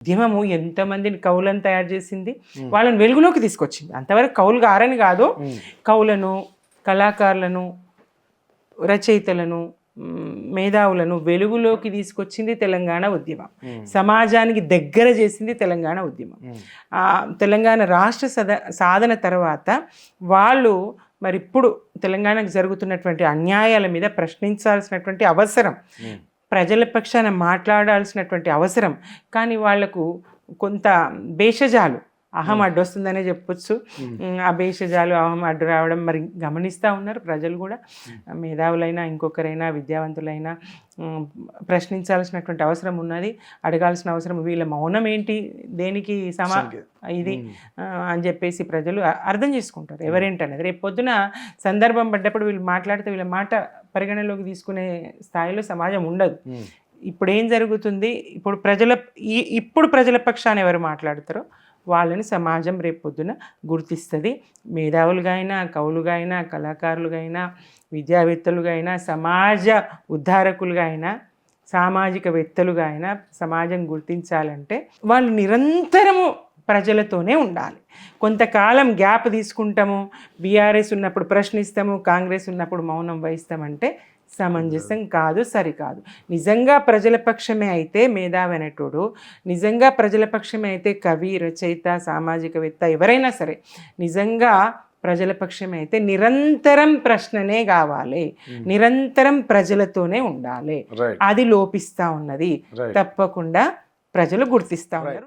ఉద్యమము ఎంతమందిని కవులను తయారు చేసింది, వాళ్ళని వెలుగులోకి తీసుకొచ్చింది. అంతవరకు కవులు గారని కాదు, కవులను, కళాకారులను, రచయితలను, మేధావులను వెలుగులోకి తీసుకొచ్చింది తెలంగాణ ఉద్యమం. సమాజానికి దగ్గర చేసింది తెలంగాణ ఉద్యమం. తెలంగాణ రాష్ట్ర సాధన తర్వాత వాళ్ళు మరి ఇప్పుడు తెలంగాణకు జరుగుతున్నటువంటి అన్యాయాల మీద ప్రశ్నించాల్సినటువంటి అవసరం, ప్రజల పక్షాన మాట్లాడాల్సినటువంటి అవసరం. కానీ వాళ్లకు కొంత భేషజాలు, అహం అడ్డొస్తుందనే చెప్పొచ్చు. ఆ భేషజాలు, అహం అడ్డు రావడం మరి గమనిస్తూ ఉన్నారు ప్రజలు కూడా. మేధావులైనా, ఇంకొకరైనా, విద్యావంతులైనా ప్రశ్నించాల్సినటువంటి అవసరం ఉన్నది, అడగాల్సిన అవసరం. వీళ్ళ మౌనం ఏంటి, దేనికి ఇది అని చెప్పేసి ప్రజలు అర్థం చేసుకుంటారు ఎవరేంటనేది. రేపు పొద్దున సందర్భం పడ్డప్పుడు వీళ్ళు మాట్లాడితే వీళ్ళ మాట పరిగణలోకి తీసుకునే స్థాయిలో సమాజం ఉండదు. ఇప్పుడు ఏం జరుగుతుంది, ఇప్పుడు ప్రజల పక్షాన ఎవరు మాట్లాడతారో వాళ్ళని సమాజం రేపు పొద్దున గుర్తిస్తుంది. మేధావులుగా అయినా, కవులుగా అయినా, కళాకారులుగా అయినా, విద్యావేత్తలుగా అయినా, సమాజ ఉద్ధారకులుగా అయినా, సామాజికవేత్తలుగా అయినా సమాజం గుర్తించాలంటే వాళ్ళు నిరంతరము ప్రజలతోనే ఉండాలి. కొంతకాలం గ్యాప్ తీసుకుంటాము, బీఆర్ఎస్ ఉన్నప్పుడు ప్రశ్నిస్తాము, కాంగ్రెస్ ఉన్నప్పుడు మౌనం వహిస్తామంటే సమంజసం కాదు, సరికాదు. నిజంగా ప్రజల పక్షమే అయితే మేధావి అనేటోడు, నిజంగా ప్రజల పక్షమే అయితే కవి, రచయిత, సామాజికవేత్త ఎవరైనా సరే నిజంగా ప్రజల పక్షమే అయితే నిరంతరం ప్రశ్ననే కావాలి, నిరంతరం ప్రజలతోనే ఉండాలి. అది లోపిస్తూ ఉన్నది, తప్పకుండా ప్రజలు గుర్తిస్తూ ఉన్నారు.